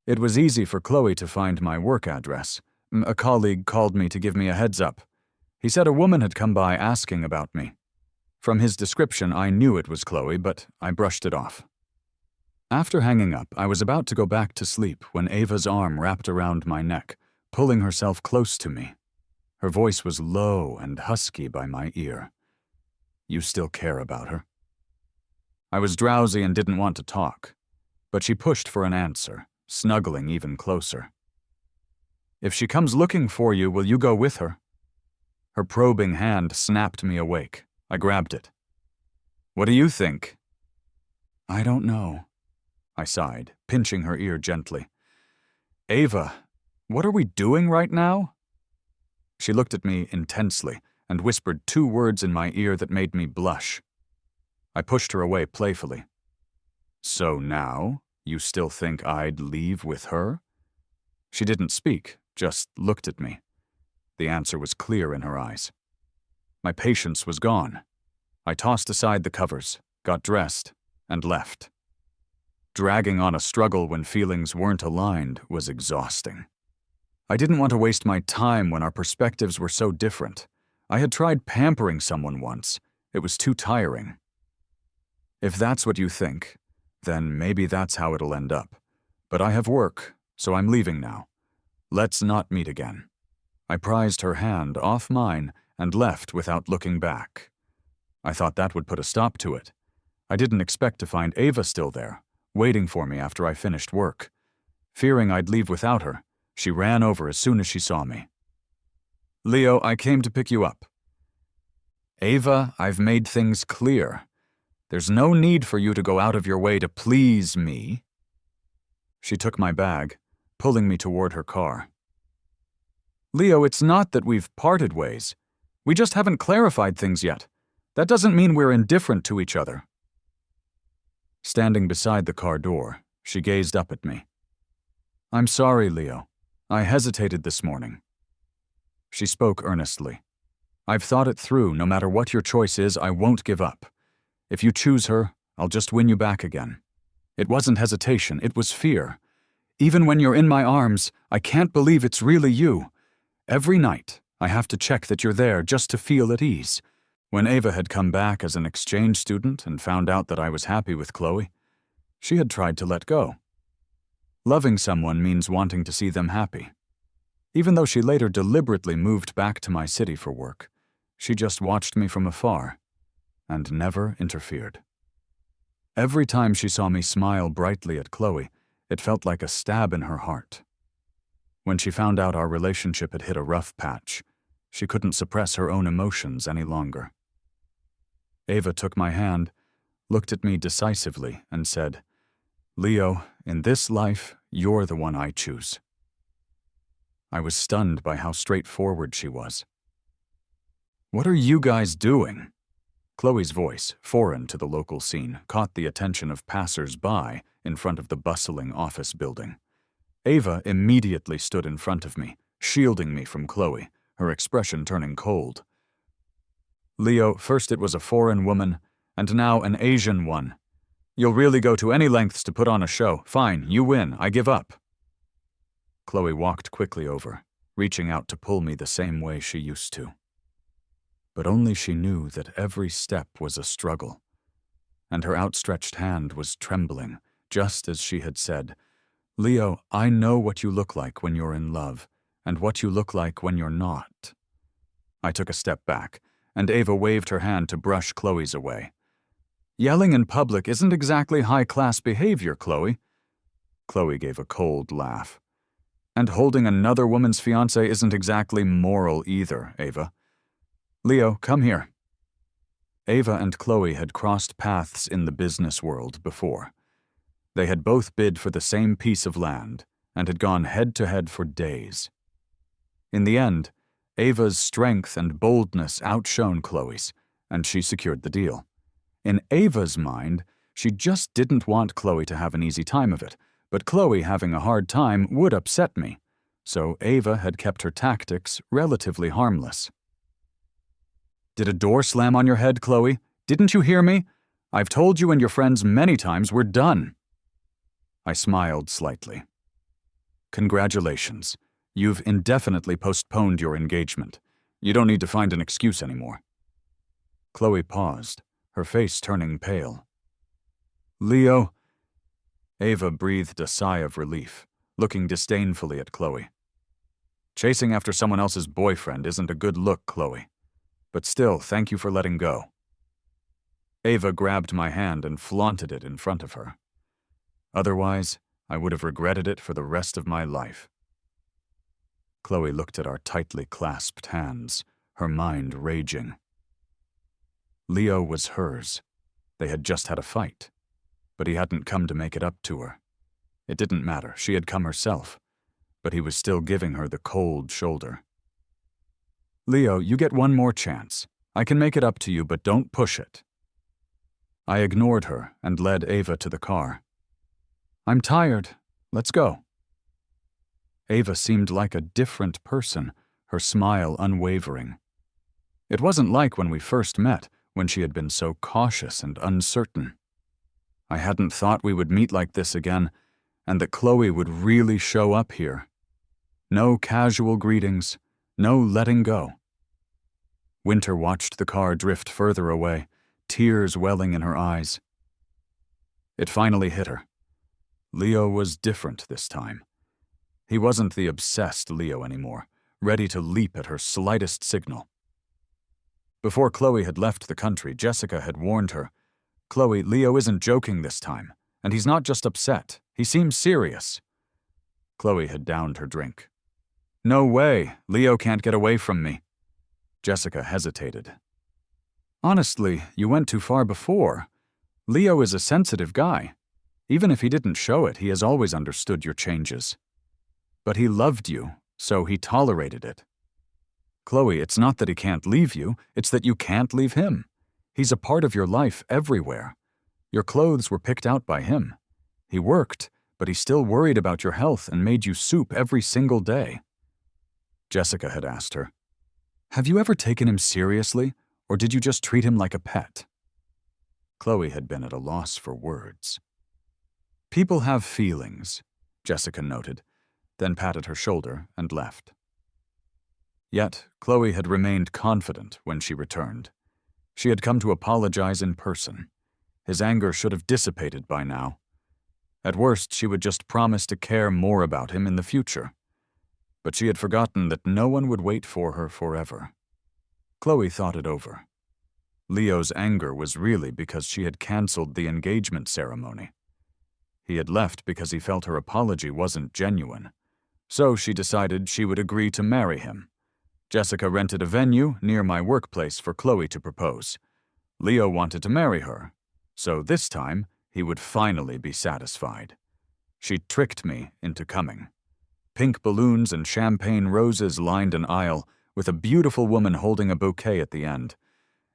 It was easy for Khloe to find my work address. A colleague called me to give me a heads up. He said a woman had come by asking about me. From his description, I knew it was Khloe, but I brushed it off. After hanging up, I was about to go back to sleep when Ava's arm wrapped around my neck, pulling herself close to me. Her voice was low and husky by my ear. "You still care about her?" I was drowsy and didn't want to talk, but she pushed for an answer, snuggling even closer. "If she comes looking for you, will you go with her?" Her probing hand snapped me awake. I grabbed it. "What do you think?" "I don't know," I sighed, pinching her ear gently. "Ava, what are we doing right now?" She looked at me intensely and whispered two words in my ear that made me blush. I pushed her away playfully. "So now, you still think I'd leave with her?" She didn't speak, just looked at me. The answer was clear in her eyes. My patience was gone. I tossed aside the covers, got dressed, and left. Dragging on a struggle when feelings weren't aligned was exhausting. I didn't want to waste my time when our perspectives were so different. I had tried pampering someone once. It was too tiring. If that's what you think, then maybe that's how it'll end up. But I have work, so I'm leaving now. Let's not meet again. I prized her hand off mine and left without looking back. I thought that would put a stop to it. I didn't expect to find Ava still there, waiting for me after I finished work. Fearing I'd leave without her, she ran over as soon as she saw me. "Leo, I came to pick you up." "Ava, I've made things clear. There's no need for you to go out of your way to please me." She took my bag, pulling me toward her car. "Leo, it's not that we've parted ways. We just haven't clarified things yet. That doesn't mean we're indifferent to each other." Standing beside the car door, she gazed up at me. "I'm sorry, Leo. I hesitated this morning." She spoke earnestly. "I've thought it through. No matter what your choice is, I won't give up. If you choose her, I'll just win you back again. It wasn't hesitation, it was fear. Even when you're in my arms, I can't believe it's really you. Every night, I have to check that you're there just to feel at ease." When Ava had come back as an exchange student and found out that I was happy with Khloe, she had tried to let go. Loving someone means wanting to see them happy. Even though she later deliberately moved back to my city for work, she just watched me from afar and never interfered. Every time she saw me smile brightly at Khloe, it felt like a stab in her heart. When she found out our relationship had hit a rough patch, she couldn't suppress her own emotions any longer. Ava took my hand, looked at me decisively, and said, "Leo, in this life, you're the one I choose." I was stunned by how straightforward she was. "What are you guys doing?" Khloe's voice, foreign to the local scene, caught the attention of passers-by in front of the bustling office building. Ava immediately stood in front of me, shielding me from Khloe, her expression turning cold. "Leo, first it was a foreign woman, and now an Asian one. You'll really go to any lengths to put on a show. Fine, you win. I give up." Khloe walked quickly over, reaching out to pull me the same way she used to. But only she knew that every step was a struggle, and her outstretched hand was trembling, just as she had said, "Leo, I know what you look like when you're in love, and what you look like when you're not." I took a step back, and Ava waved her hand to brush Khloe's away. "Yelling in public isn't exactly high-class behavior, Khloe." Khloe gave a cold laugh. "And holding another woman's fiancé isn't exactly moral either, Ava. Leo, come here." Ava and Khloe had crossed paths in the business world before. They had both bid for the same piece of land and had gone head-to-head for days. In the end, Ava's strength and boldness outshone Khloe's, and she secured the deal. In Ava's mind, she just didn't want Khloe to have an easy time of it, but Khloe having a hard time would upset me, so Ava had kept her tactics relatively harmless. "Did a door slam on your head, Khloe? Didn't you hear me? I've told you and your friends many times we're done." I smiled slightly. "Congratulations. You've indefinitely postponed your engagement. You don't need to find an excuse anymore." Khloe paused, her face turning pale. "Leo." Ava breathed a sigh of relief, looking disdainfully at Khloe. "Chasing after someone else's boyfriend isn't a good look, Khloe. But still, thank you for letting go." Ava grabbed my hand and flaunted it in front of her. Otherwise, I would have regretted it for the rest of my life. Khloe looked at our tightly clasped hands, her mind raging. Leo was hers. They had just had a fight, but he hadn't come to make it up to her. It didn't matter, she had come herself, but he was still giving her the cold shoulder. "Leo, you get one more chance. I can make it up to you, but don't push it." I ignored her and led Ava to the car. "I'm tired. Let's go." Ava seemed like a different person, her smile unwavering. It wasn't like when we first met, when she had been so cautious and uncertain. I hadn't thought we would meet like this again, and that Khloe would really show up here. No casual greetings, no letting go. Winter watched the car drift further away, tears welling in her eyes. It finally hit her. Leo was different this time. He wasn't the obsessed Leo anymore, ready to leap at her slightest signal. Before Khloe had left the country, Jessica had warned her, "Khloe, Leo isn't joking this time, and he's not just upset. He seems serious." Khloe had downed her drink. "No way, Leo can't get away from me." Jessica hesitated. "Honestly, you went too far before. Leo is a sensitive guy. Even if he didn't show it, he has always understood your changes. But he loved you, so he tolerated it. Khloe, it's not that he can't leave you, it's that you can't leave him. He's a part of your life everywhere. Your clothes were picked out by him. He worked, but he still worried about your health and made you soup every single day." Jessica had asked her, "Have you ever taken him seriously, or did you just treat him like a pet?" Khloe had been at a loss for words. "People have feelings," Jessica noted, then patted her shoulder and left. Yet, Khloe had remained confident when she returned. She had come to apologize in person. His anger should have dissipated by now. At worst, she would just promise to care more about him in the future. But she had forgotten that no one would wait for her forever. Khloe thought it over. Leo's anger was really because she had canceled the engagement ceremony. He had left because he felt her apology wasn't genuine. So she decided she would agree to marry him. Jessica rented a venue near my workplace for Khloe to propose. Leo wanted to marry her, so this time he would finally be satisfied. She tricked me into coming. Pink balloons and champagne roses lined an aisle, with a beautiful woman holding a bouquet at the end.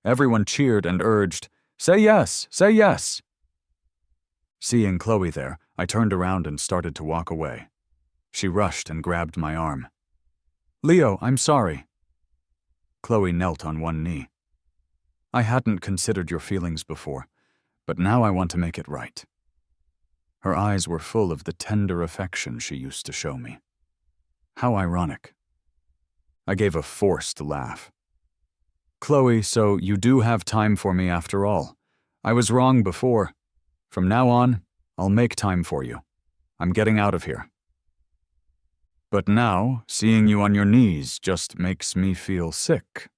Everyone cheered and urged, "Say yes, say yes." Seeing Khloe there, I turned around and started to walk away. She rushed and grabbed my arm. "Leo, I'm sorry." Khloe knelt on one knee. "I hadn't considered your feelings before, but now I want to make it right." Her eyes were full of the tender affection she used to show me. How ironic. I gave a forced laugh. "Khloe, so you do have time for me after all. I was wrong before. From now on, I'll make time for you. I'm getting out of here. But now, seeing you on your knees just makes me feel sick."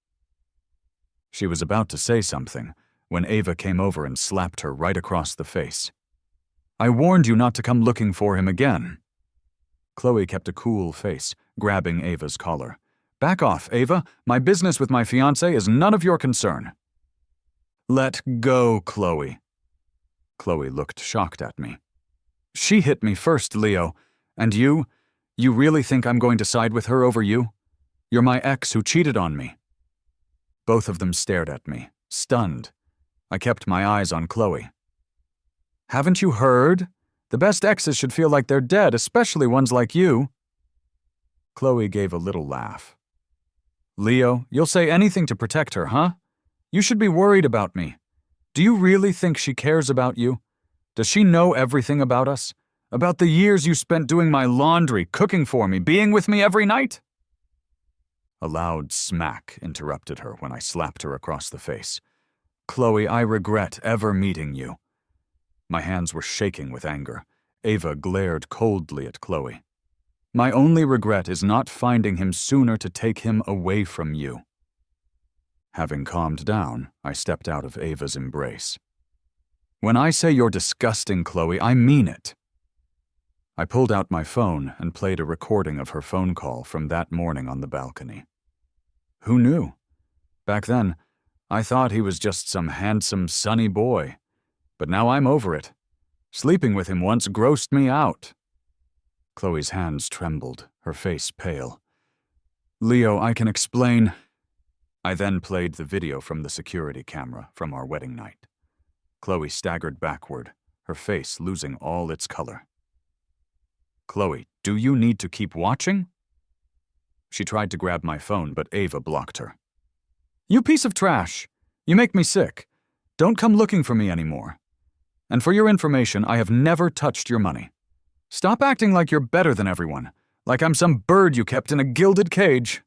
She was about to say something when Ava came over and slapped her right across the face. "I warned you not to come looking for him again." Khloe kept a cool face, grabbing Ava's collar. "Back off, Ava. My business with my fiancé is none of your concern." "Let go, Khloe." Khloe looked shocked at me. "She hit me first, Leo. And you really think I'm going to side with her over you? You're my ex who cheated on me." Both of them stared at me, stunned. I kept my eyes on Khloe. "Haven't you heard? The best exes should feel like they're dead, especially ones like you." Khloe gave a little laugh. "Leo, you'll say anything to protect her, huh? You should be worried about me. Do you really think she cares about you? Does she know everything about us? About the years you spent doing my laundry, cooking for me, being with me every night?" A loud smack interrupted her when I slapped her across the face. "Khloe, I regret ever meeting you." My hands were shaking with anger. Ava glared coldly at Khloe. "My only regret is not finding him sooner to take him away from you." Having calmed down, I stepped out of Ava's embrace. "When I say you're disgusting, Khloe, I mean it." I pulled out my phone and played a recording of her phone call from that morning on the balcony. Who knew? Back then, I thought he was just some handsome, sunny boy. But now I'm over it. Sleeping with him once grossed me out. Khloe's hands trembled, her face pale. "Leo, I can explain." I then played the video from the security camera from our wedding night. Khloe staggered backward, her face losing all its color. "Khloe, do you need to keep watching?" She tried to grab my phone, but Ava blocked her. "You piece of trash! You make me sick. Don't come looking for me anymore. And for your information, I have never touched your money. Stop acting like you're better than everyone, like I'm some bird you kept in a gilded cage."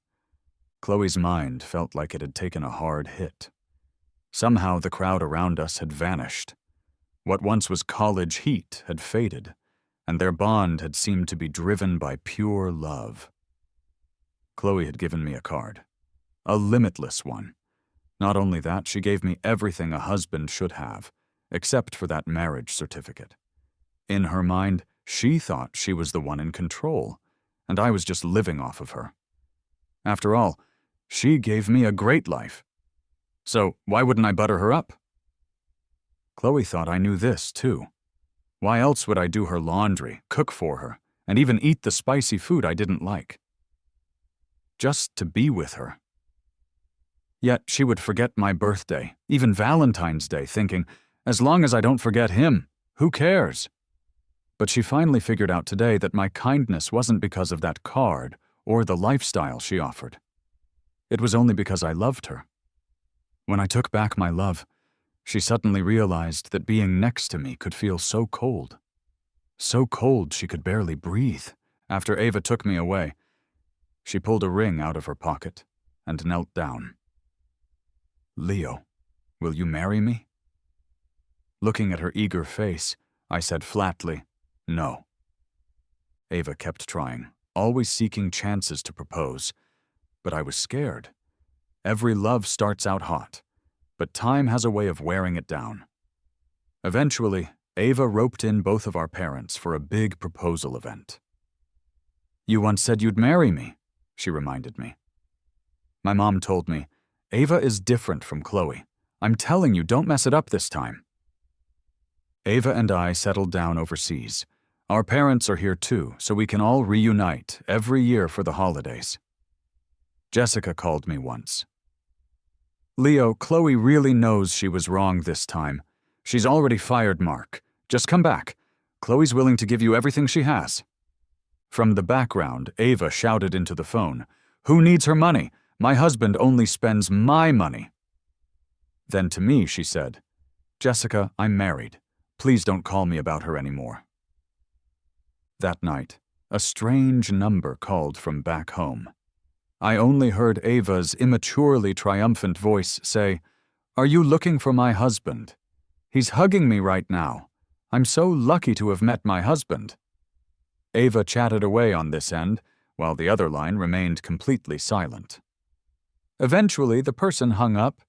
Khloe's mind felt like it had taken a hard hit. Somehow the crowd around us had vanished. What once was college heat had faded, and their bond had seemed to be driven by pure love. Khloe had given me a card. A limitless one. Not only that, she gave me everything a husband should have, except for that marriage certificate. In her mind, she thought she was the one in control, and I was just living off of her. After all, she gave me a great life. So why wouldn't I butter her up? Khloe thought I knew this, too. Why else would I do her laundry, cook for her, and even eat the spicy food I didn't like? Just to be with her. Yet she would forget my birthday, even Valentine's Day, thinking, as long as I don't forget him, who cares? But she finally figured out today that my kindness wasn't because of that card or the lifestyle she offered. It was only because I loved her. When I took back my love, she suddenly realized that being next to me could feel so cold. So cold she could barely breathe. After Ava took me away, she pulled a ring out of her pocket and knelt down. "Leo, will you marry me?" Looking at her eager face, I said flatly, "No." Ava kept trying, always seeking chances to propose, but I was scared. Every love starts out hot, but time has a way of wearing it down. Eventually, Ava roped in both of our parents for a big proposal event. "You once said you'd marry me," she reminded me. My mom told me, "Ava is different from Khloe. I'm telling you, don't mess it up this time." Ava and I settled down overseas. Our parents are here too, so we can all reunite every year for the holidays. Jessica called me once. "Leo, Khloe really knows she was wrong this time. She's already fired Mark. Just come back. Khloe's willing to give you everything she has." From the background, Ava shouted into the phone, "Who needs her money? My husband only spends my money." Then to me, she said, "Jessica, I'm married. Please don't call me about her anymore." That night, a strange number called from back home. I only heard Ava's immaturely triumphant voice say, "Are you looking for my husband? He's hugging me right now. I'm so lucky to have met my husband." Ava chatted away on this end, while the other line remained completely silent. Eventually, the person hung up,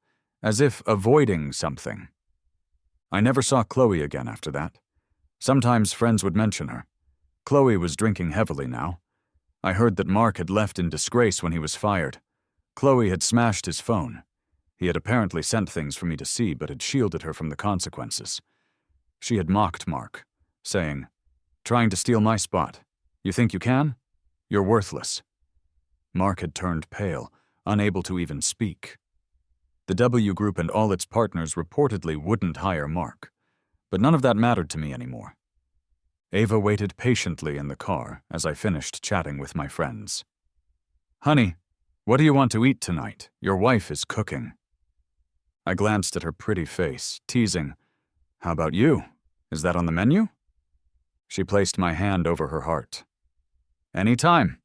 as if avoiding something. I never saw Khloe again after that. Sometimes friends would mention her. Khloe was drinking heavily now. I heard that Mark had left in disgrace when he was fired. Khloe had smashed his phone. He had apparently sent things for me to see, but had shielded her from the consequences. She had mocked Mark, saying, "Trying to steal my spot. You think you can? You're worthless." Mark had turned pale, unable to even speak. The W Group and all its partners reportedly wouldn't hire Mark, but none of that mattered to me anymore. Ava waited patiently in the car as I finished chatting with my friends. "Honey, what do you want to eat tonight? Your wife is cooking." I glanced at her pretty face, teasing, "How about you? Is that on the menu?" She placed my hand over her heart. "Anytime.